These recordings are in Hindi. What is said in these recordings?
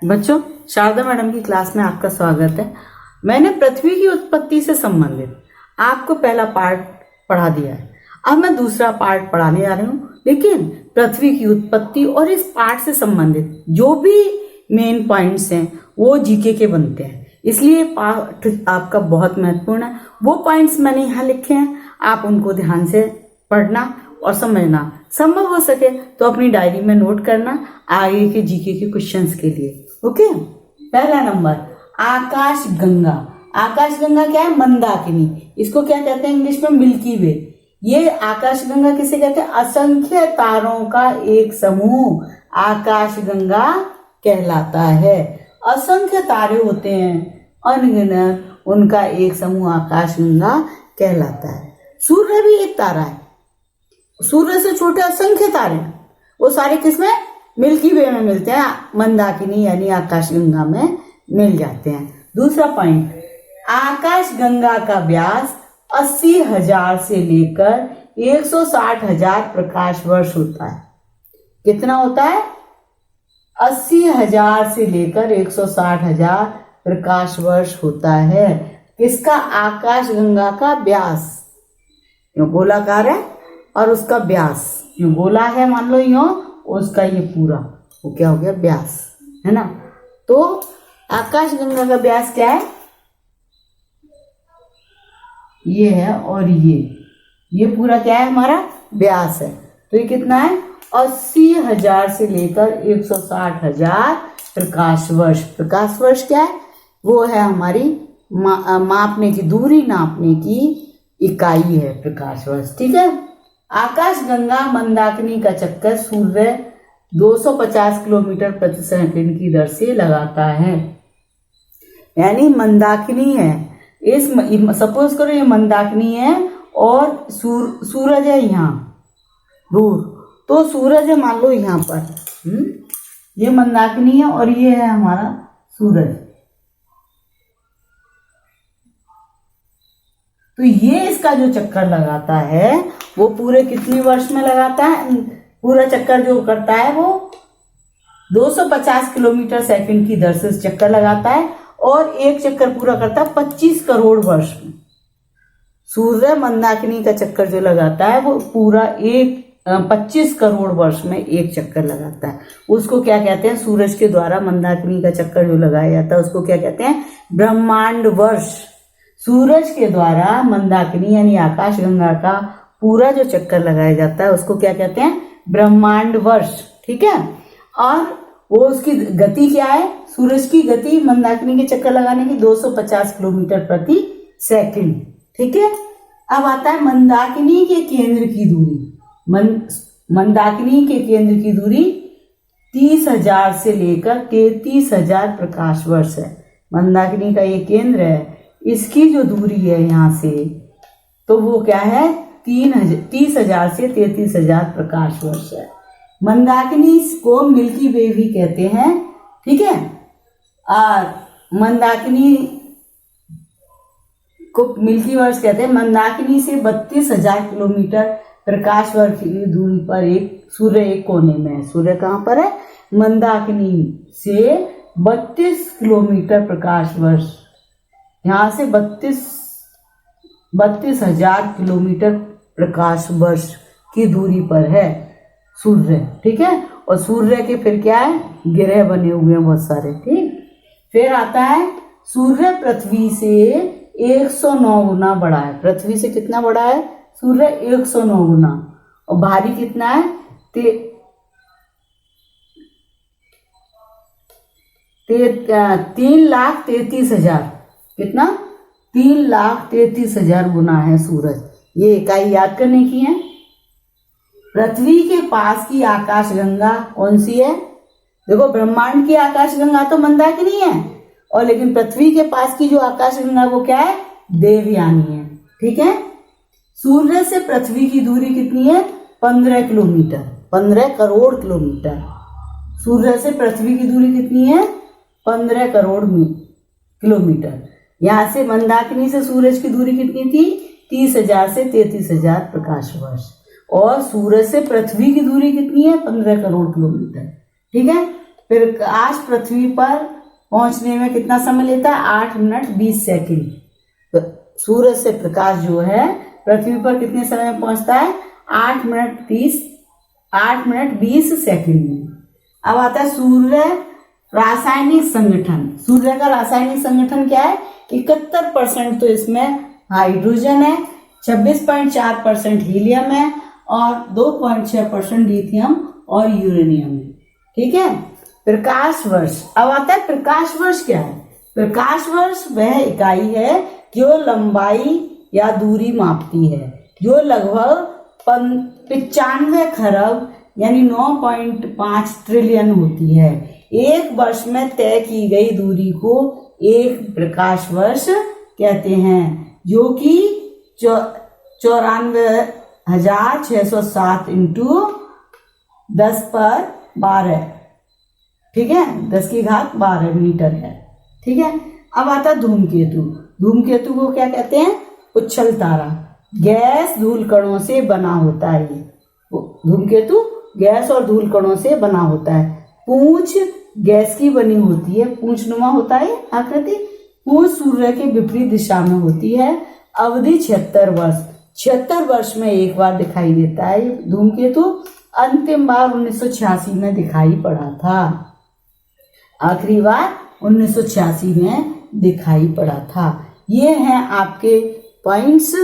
बच्चों, शारदा मैडम की क्लास में आपका स्वागत है। मैंने पृथ्वी की उत्पत्ति से संबंधित आपको पहला पार्ट पढ़ा दिया है। अब मैं दूसरा पार्ट पढ़ाने जा रही हूँ, लेकिन पृथ्वी की उत्पत्ति और इस पार्ट से संबंधित जो भी मेन पॉइंट्स हैं वो जीके के बनते हैं, इसलिए पार्ट आपका बहुत महत्वपूर्ण है। वो पॉइंट्स मैंने यहाँ लिखे हैं, आप उनको ध्यान से पढ़ना और समझना। संभव हो सके तो अपनी डायरी में नोट करना आगे के जीके के क्वेश्चंस के लिए। ओके, पहला नंबर आकाश गंगा। आकाश गंगा क्या है? मंदाकिनी। इसको क्या कहते हैं इंग्लिश में? मिल्की वे। ये आकाश गंगा किसे कहते हैं? असंख्य तारों का एक समूह आकाश गंगा कहलाता है। असंख्य तारे होते हैं, अनगिनत, उनका एक समूह आकाश गंगा कहलाता है। सूर्य भी एक तारा है। सूर्य से छोटे असंख्य तारे, वो सारे किसमें? मिल्की वे में मिलते हैं, मंदाकिनी यानी आकाशगंगा में मिल जाते हैं। दूसरा पॉइंट, आकाश गंगा का व्यास 80,000 से लेकर 160,000 प्रकाश वर्ष होता है। कितना होता है? 80,000 से लेकर 160,000 प्रकाश वर्ष होता है। किसका? आकाश गंगा का व्यास। यो गोलाकार है और उसका व्यास यूं गोला है, मान लो यूं, उसका ये पूरा वो क्या हो गया? व्यास, है ना। तो आकाश गंगा का व्यास क्या है? ये है, और ये पूरा क्या है? हमारा व्यास है। तो ये कितना है? 80,000 से लेकर 160,000 प्रकाश वर्ष। प्रकाश वर्ष क्या है? वो है हमारी मापने की दूरी, नापने की इकाई है प्रकाश वर्ष। ठीक है। आकाश गंगा मंदाकिनी का चक्कर सूर्य 250 किलोमीटर प्रति सेकंड की दर से लगाता है। यानी मंदाकिनी है, इस सपोज करो ये मंदाकिनी है और सूरज है यहाँ दूर, तो सूरज है मान लो यहाँ पर, ये मंदाकिनी है और ये है हमारा सूरज। तो ये इसका जो चक्कर लगाता है वो पूरे कितने वर्ष में लगाता है? पूरा चक्कर जो करता है वो 250 किलोमीटर सेकंड की दर से चक्कर लगाता है, और एक चक्कर पूरा करता है 25 करोड़ वर्ष में। सूर्य मंदाकिनी का चक्कर जो लगाता है वो पूरा 25 करोड़ वर्ष में एक चक्कर लगाता है। उसको क्या कहते हैं? सूरज के द्वारा मंदाकिनी का चक्कर जो लगाया जाता है उसको क्या कहते हैं? ब्रह्मांड वर्ष। सूरज के द्वारा मंदाकिनी यानी आकाशगंगा का पूरा जो चक्कर लगाया जाता है उसको क्या कहते हैं? ब्रह्मांड वर्ष। ठीक है। और वो उसकी गति क्या है? सूरज की गति मंदाकिनी के चक्कर लगाने की 250 किलोमीटर प्रति सेकंड। ठीक है। अब आता है मंदाकिनी के केंद्र की दूरी। मंदाकिनी के केंद्र की दूरी 30,000 से लेकर 33,000 प्रकाश वर्ष है। मंदाकिनी का ये केंद्र है, इसकी जो दूरी है यहाँ से, तो वो क्या है? 30,000 से 33,000 प्रकाश वर्ष है। मंदाकिनी को मिल्की वे भी कहते हैं। ठीक है। और मंदाकिनी को मिल्की वर्ष कहते हैं। मंदाकिनी से 32,000 किलोमीटर प्रकाश वर्ष की दूरी पर एक सूर्य एक कोने में है। सूर्य कहाँ पर है? मंदाकिनी से 32 किलोमीटर प्रकाश वर्ष, यहाँ से 32,000 किलोमीटर प्रकाश वर्ष की दूरी पर है सूर्य। ठीक है। और सूर्य के फिर क्या है? ग्रह बने हुए हैं बहुत सारे। ठीक। फिर आता है सूर्य पृथ्वी से 109 गुना बड़ा है। पृथ्वी से कितना बड़ा है? सूर्य 109 गुना। और भारी कितना है? 3,33,000। कितना? 3,33,000 गुना है सूरज। ये इकाई याद करने की है। पृथ्वी के पास की आकाशगंगा कौन सी है? देखो, ब्रह्मांड की आकाशगंगा तो मंदाकिनी है, और लेकिन पृथ्वी के पास की जो आकाशगंगा वो क्या है? देवयानी है। ठीक है। सूर्य से पृथ्वी की दूरी कितनी है? 15 किलोमीटर, 15 करोड़ किलोमीटर। सूर्य से पृथ्वी की दूरी कितनी है? 15 करोड़ किलोमीटर। यहाँ से मंदाकिनी से सूरज की दूरी कितनी थी? 30,000 से 33,000 प्रकाश वर्ष। और सूरज से पृथ्वी की दूरी कितनी है? 15 करोड़ किलोमीटर। ठीक है। प्रकाश पृथ्वी पर पहुंचने में कितना समय लेता है? 8 मिनट 20 सेकंड। तो सूरज से प्रकाश जो है पृथ्वी पर कितने समय में पहुंचता है? 8 मिनट 20 सेकंड में। अब आता है सूर्य रासायनिक संगठन। सूर्य का रासायनिक संगठन क्या है? 71% तो इसमें हाइड्रोजन है, 26.4% हीलियम है और 2.6% लिथियम और यूरेनियम है। ठीक है। प्रकाश वर्ष। अब आता है प्रकाश वर्ष क्या है? प्रकाश वर्ष वह इकाई है जो लंबाई या दूरी मापती है, जो लगभग 95 खरब यानी 9.5 ट्रिलियन होती है। एक वर्ष में तय की गई दूरी को एक प्रकाश वर्ष कहते हैं, जो कि 94,607 इंटू 10⁻12, ठीक है, 10⁻12 मीटर है। ठीक है। अब आता है धूमकेतु। धूमकेतु को क्या कहते हैं? उच्छल तारा। गैस धूल कणों से बना होता है। ये धूमकेतु गैस और धूल कणों से बना होता है। पूंछ गैस की बनी होती है, पूंछनुमा होता है आकृति। पूंछ सूर्य के विपरीत दिशा में होती है। अवधि 76 वर्ष। 76 वर्ष में एक बार दिखाई देता है धूमकेतु। अंतिम बार 1986 में दिखाई पड़ा था। आखिरी बार 1986 में दिखाई पड़ा था। ये हैं आपके पॉइंट्स।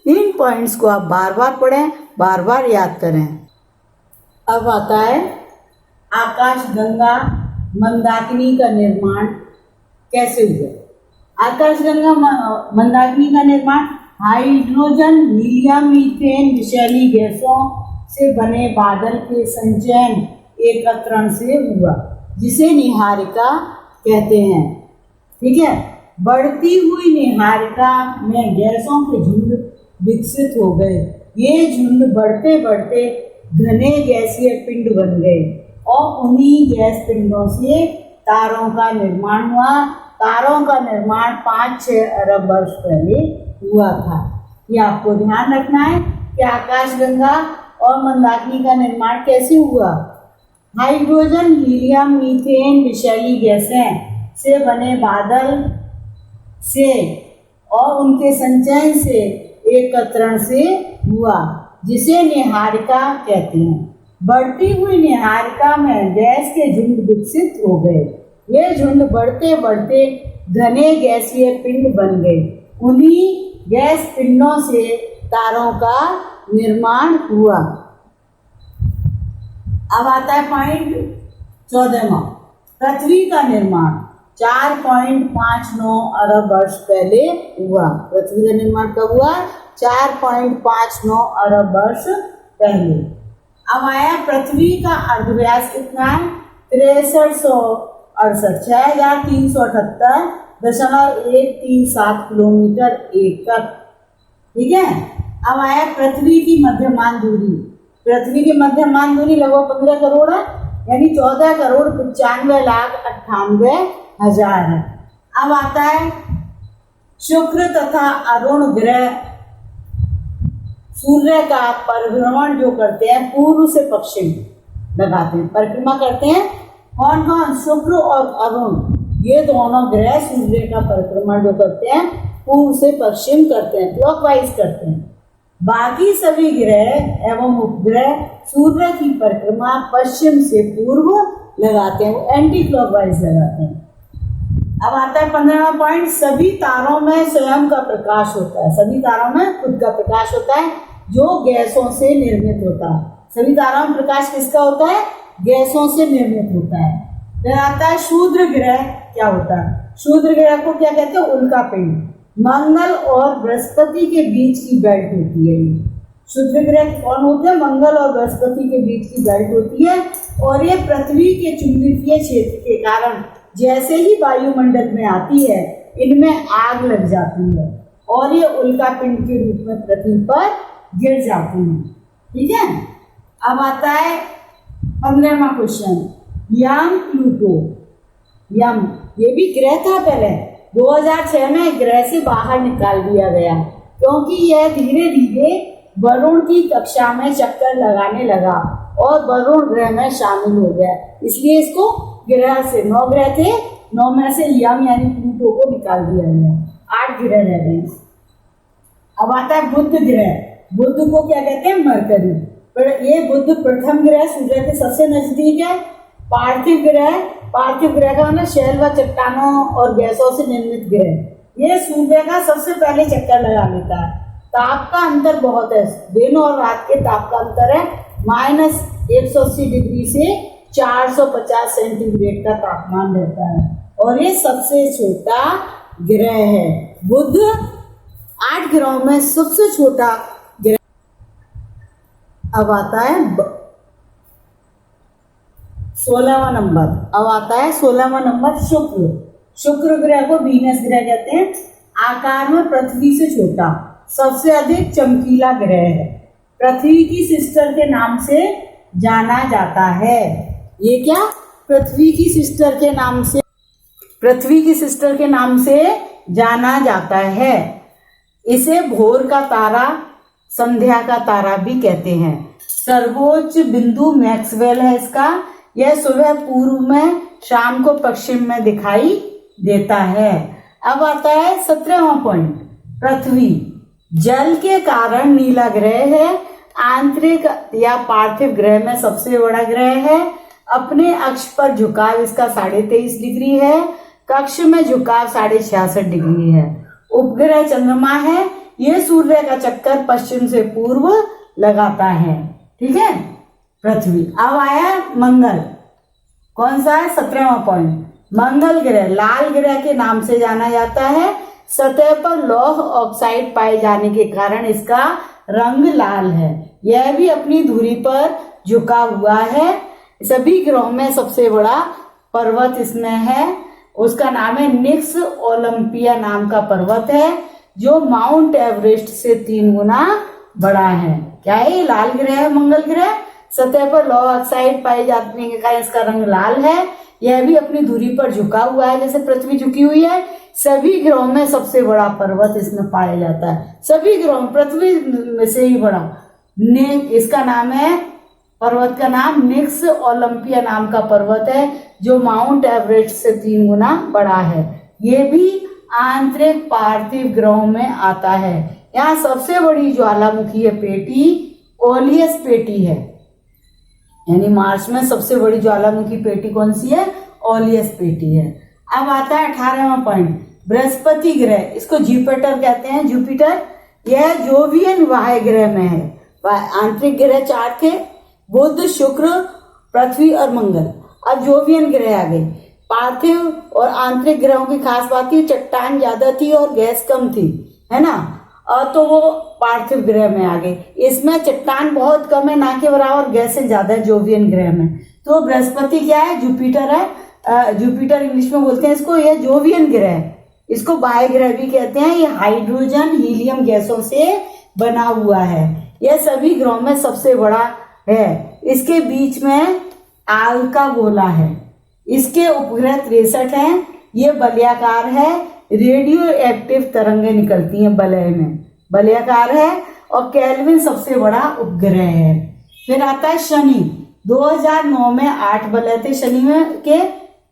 इन पॉइंट्स को आप बार बार पढ़ें, बार बार याद करें। अब आता है आकाशगंगा मंदाकिनी का निर्माण कैसे हुआ? आकाशगंगा मंदाकिनी का निर्माण हाइड्रोजन, हीलियम, मीथेन विषैली गैसों से बने बादल के संचयन एकत्रण से हुआ, जिसे निहारिका कहते हैं। ठीक है। बढ़ती हुई निहारिका में गैसों के झुंड विकसित हो गए। ये झुंड बढ़ते बढ़ते घने गैसीय पिंड बन गए और उन्हीं गैस पिंडों से तारों का निर्माण हुआ। तारों का निर्माण 5-6 अरब वर्ष पहले हुआ था। ये आपको ध्यान रखना है कि आकाशगंगा और मंदाकिनी का निर्माण कैसे हुआ। हाइड्रोजन, हीलियम, मीथेन विषैली गैसें से बने बादल से और उनके संचयन से एकत्रण से हुआ, जिसे निहारिका कहते हैं। बढ़ती हुई निहारिका में गैस के झुंड विकसित हो गए। ये झुंड बढ़ते बढ़ते घने गैसीय पिंड बन गए। उन्हीं गैस पिंडों से तारों का निर्माण हुआ। अब आता है पॉइंट 14वां। पृथ्वी का निर्माण 4.59 अरब वर्ष पहले हुआ। पृथ्वी का निर्माण कब हुआ? 4.59 अरब वर्ष पहले। अब आया पृथ्वी का अर्धव्यास कितना है? 6368 6378.137 किलोमीटर एकक। ठीक है। अब आया पृथ्वी की मध्यमान दूरी। पृथ्वी की मध्यमान दूरी लगभग 15 करोड़ है, यानी 14,95,98,000 है। अब आता है शुक्र तथा अरुण ग्रह सूर्य का परिभ्रमण जो करते हैं पूर्व से पश्चिम लगाते हैं, परिक्रमा करते हैं। कौन कौन? शुक्र और अरुण, ये दोनों ग्रह सूर्य का परिक्रमण जो करते हैं पूर्व से पश्चिम करते हैं, क्लॉकवाइज करते हैं। बाकी सभी ग्रह एवं उपग्रह सूर्य की परिक्रमा पश्चिम से पूर्व लगाते हैं, वो एंटी क्लॉकवाइज लगाते हैं। अब आता है 15वां पॉइंट। सभी तारों में स्वयं का प्रकाश होता है। सभी तारों में खुद का प्रकाश होता है जो गैसों से निर्मित होता है। सभी तारों में प्रकाश किसका होता है? गैसों से निर्मित होता है। फिर आता है शूद्र ग्रह क्या होता है? शूद्र ग्रह को क्या कहते हैं? उल्का पिंड। मंगल और बृहस्पति के बीच की बेल्ट होती है। ये शूद्र ग्रह कौन होते हैं? मंगल और बृहस्पति के बीच की बेल्ट होती है। और ये पृथ्वी के चुंबकीय क्षेत्र के कारण जैसे ही वायुमंडल में आती है इनमें आग लग जाती है और ये उल्का पिंड के रूप में पृथ्वी पर गिर जाती है। ठीक है। अब आता है 15वां क्वेश्चन। यम प्लूटो। यम ये भी ग्रह था पहले, 2006 में ग्रह से बाहर निकाल दिया गया क्योंकि यह धीरे धीरे वरुण की कक्षा में चक्कर लगाने लगा और वरुण ग्रह में शामिल हो गया, इसलिए इसको ग्रह से, 9 ग्रह थे, 9 में से यम यानी प्लूटो को निकाल दिया गया, 8 ग्रह रह गए। अब आता है बुध ग्रह। बुध को क्या कहते हैं? मरकरी। पर ये बुध प्रथम ग्रह सूर्य के सबसे नजदीक है। पार्थिव ग्रह, पार्थिव ग्रह का मतलब शैल व चट्टानों और गैसों से निर्मित ग्रह। ये सूर्य का सबसे पहले चक्कर लगा लेता है। ताप का अंतर बहुत है, दिन और रात के ताप का अंतर है -180 डिग्री से 450 सेंटीग्रेड का तापमान रहता है, और ये सबसे छोटा ग्रह है। बुध 8 ग्रहों में सबसे छोटा ग्रह। अब आता है 16वां नंबर। अब आता है 16वां नंबर शुक्र। शुक्र ग्रह को वीनस ग्रह कहते हैं। आकार में पृथ्वी से छोटा, सबसे अधिक चमकीला ग्रह है। पृथ्वी की सिस्टर के नाम से जाना जाता है। ये क्या? पृथ्वी की सिस्टर के नाम से, पृथ्वी की सिस्टर के नाम से जाना जाता है। इसे भोर का तारा, संध्या का तारा भी कहते हैं। सर्वोच्च बिंदु मैक्सवेल है इसका। यह सुबह पूर्व में, शाम को पश्चिम में दिखाई देता है। अब आता है 17वां पॉइंट, पृथ्वी। जल के कारण नीला ग्रह है। आंतरिक या पार्थिव ग्रह में सबसे बड़ा ग्रह है। अपने अक्ष पर झुकाव इसका 23.5 डिग्री है। कक्ष में झुकाव 66.5 डिग्री है। उपग्रह चंद्रमा है। यह सूर्य का चक्कर पश्चिम से पूर्व लगाता है। ठीक है, पृथ्वी। अब आया मंगल। कौन सा है? 17वां पॉइंट। मंगल ग्रह लाल ग्रह के नाम से जाना जाता है। सतह पर लौह ऑक्साइड पाए जाने के कारण इसका रंग लाल है। यह भी अपनी धुरी पर झुका हुआ है। सभी ग्रहों में सबसे बड़ा पर्वत इसमें है, उसका नाम है निक्स ओलंपिया नाम का पर्वत है, जो माउंट एवरेस्ट से 3 गुना बड़ा है। क्या है? ये लाल ग्रह है मंगल ग्रह। सतह पर लौह ऑक्साइड पाए जाने के कारण इसका रंग लाल है। यह भी अपनी धुरी पर झुका हुआ है, जैसे पृथ्वी झुकी हुई है। सभी ग्रहों में सबसे बड़ा पर्वत इसमें पाया जाता है। सभी ग्रहों, पृथ्वी में से ही बड़ा। इसका नाम है, पर्वत का नाम निक्स ओलंपिया नाम का पर्वत है, जो माउंट एवरेस्ट से 3 गुना बड़ा है। ये भी आंतरिक पार्थिव ग्रहों में आता है। यहाँ सबसे बड़ी ज्वालामुखी पेटी ओलियस पेटी है, यानी मार्स में सबसे बड़ी ज्वालामुखी पेटी कौन सी है? ओलियस पेटी है। अब आता है 18वां पॉइंट, बृहस्पति ग्रह। इसको जुपिटर कहते हैं, जुपिटर। यह जोवियन वाह्य ग्रह में है। आंतरिक ग्रह 4 थे, बुध, शुक्र, पृथ्वी और मंगल। अब जोवियन ग्रह आ गए। पार्थिव और आंतरिक ग्रहों की खास बात थी, चट्टान ज्यादा थी और गैस कम थी, है ना। और तो वो पार्थिव ग्रह में आ गए। इसमें चट्टान बहुत कम है, ना के बराबर, गैसें ज्यादा है जोवियन ग्रह में। तो बृहस्पति क्या है? जुपिटर है। जुपिटर इंग्लिश में बोलते हैं इसको। यह जोवियन ग्रह है, इसको बाह्य ग्रह भी कहते हैं। यह हाइड्रोजन हीलियम गैसों से बना हुआ है। यह सभी ग्रहों में सबसे बड़ा है। इसके बीच में आग का गोला है। इसके उपग्रह 63 हैं। ये बलयाकार है। रेडियो एक्टिव तरंगें निकलती हैं वलय में, वलयाकार है। और केल्विन सबसे बड़ा उपग्रह है। फिर आता है शनि। 2009 में 8 वलय थे शनि में के।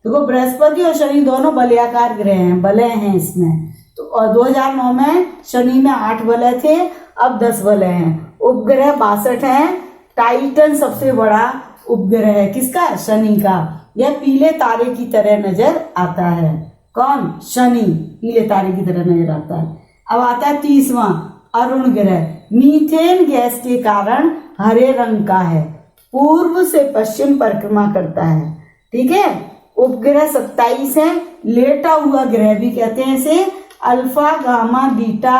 देखो, बृहस्पति और शनि दोनों वलयाकार ग्रह हैं, वलय हैं इसमें। तो और 2009 में शनि में 8 वलय थे, अब 10 वलय हैं। उपग्रह 62 हैं। टाइटन सबसे बड़ा उपग्रह है। किसका? शनि का। यह पीले तारे की तरह नजर आता है। कौन? शनि पीले तारे की तरह नजर आता है। अब आता है 30वां, अरुण ग्रह। मीथेन गैस के कारण हरे रंग का है। पूर्व से पश्चिम परिक्रमा करता है। ठीक है। उपग्रह 27 है। लेटा हुआ ग्रह भी कहते हैं इसे। अल्फा, गामा, बीटा,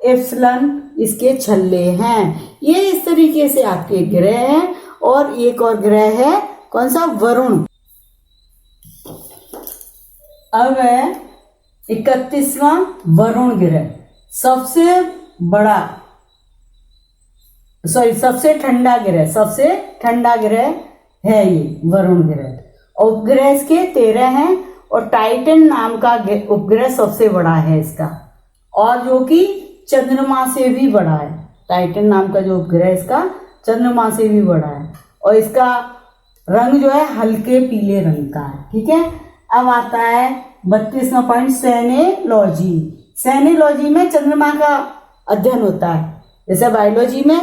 एप्सिलॉन इसके छल्ले हैं। ये इस तरीके से आपके ग्रह हैं। और एक और ग्रह है, कौन सा? वरुण। अब है 31वां, वरुण ग्रह। सबसे बड़ा, सबसे ठंडा ग्रह, सबसे ठंडा ग्रह है ये वरुण ग्रह। उपग्रह इसके 13 हैं। और टाइटन नाम का उपग्रह सबसे बड़ा है इसका, और जो कि चंद्रमा से भी बड़ा है। टाइटन नाम का जो उपग्रह है इसका चंद्रमा से भी बड़ा है। और इसका रंग जो है हल्के पीले रंग का है। ठीक है, अब आता है 32वां पॉइंट, सेनेलॉजी। सेनेलॉजी में चंद्रमा का अध्ययन होता है। जैसे बायोलॉजी में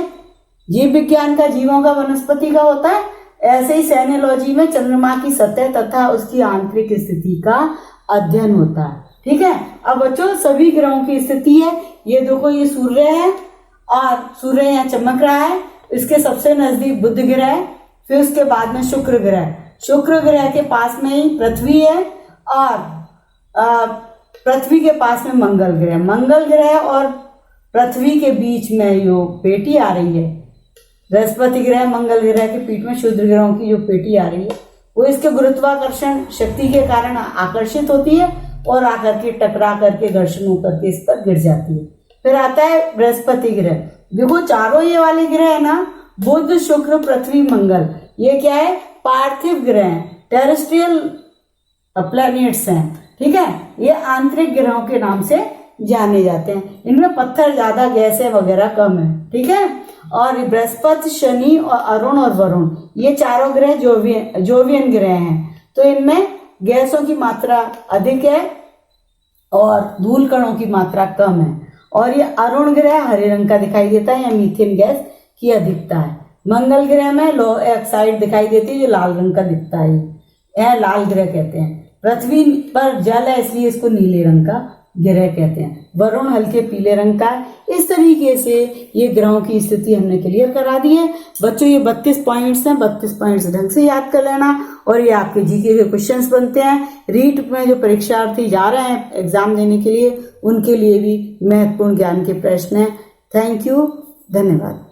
जीव विज्ञान का, जीवों का, वनस्पति का होता है, ऐसे ही सेनेलॉजी में चंद्रमा की सतह तथा उसकी आंतरिक स्थिति का अध्ययन होता है। ठीक है, अब बच्चों सभी ग्रहों की स्थिति है, ये देखो ये सूर्य है और सूर्य यहाँ चमक रहा है, इसके सबसे नजदीक बुध ग्रह है, फिर उसके बाद में शुक्र ग्रह, शुक्र ग्रह के पास में ही पृथ्वी है और पृथ्वी के पास में मंगल ग्रह, मंगल ग्रह और पृथ्वी के बीच में जो पेटी आ रही है, बृहस्पति ग्रह मंगल ग्रह के पीठ में क्षुद्र ग्रहों की जो पेटी आ रही है, वो इसके गुरुत्वाकर्षण शक्ति के कारण आकर्षित होती है और आकर के टकरा करके घर्षण होकर के इस पर गिर जाती है। फिर आता है बृहस्पति ग्रह। देखो चारों ये वाले ग्रह है ना, बुध शुक्र पृथ्वी मंगल, ये क्या है, पार्थिव ग्रह हैं, टेरेस्ट्रियल प्लैनेट्स हैं। ठीक है, ये आंतरिक ग्रहों के नाम से जाने जाते हैं, इनमें पत्थर ज्यादा, गैसें वगैरह कम है। ठीक है, और बृहस्पति शनि और अरुण और वरुण, ये चारों ग्रह जोवियन ग्रह हैं, तो इनमें गैसों की मात्रा अधिक है और धूल कणों की मात्रा कम है। और ये अरुण ग्रह हरे रंग का दिखाई देता है, या मीथेन गैस की अधिकता है। मंगल ग्रह में लो ऑक्साइड दिखाई देती है जो लाल रंग का दिखता है, यह लाल ग्रह कहते हैं। पृथ्वी पर जल है इसलिए इसको नीले रंग का ग्रह कहते हैं। वरुण हल्के पीले रंग का है। इस तरीके से ये ग्रहों की स्थिति हमने क्लियर करा दी है। बच्चों ये 32 पॉइंट्स हैं, 32 पॉइंट्स ढंग से याद कर लेना और ये आपके जीके के क्वेश्चंस बनते हैं। रीट में जो परीक्षार्थी जा रहे हैं एग्जाम देने के लिए, उनके लिए भी महत्वपूर्ण ज्ञान के प्रश्न हैं। थैंक यू, धन्यवाद।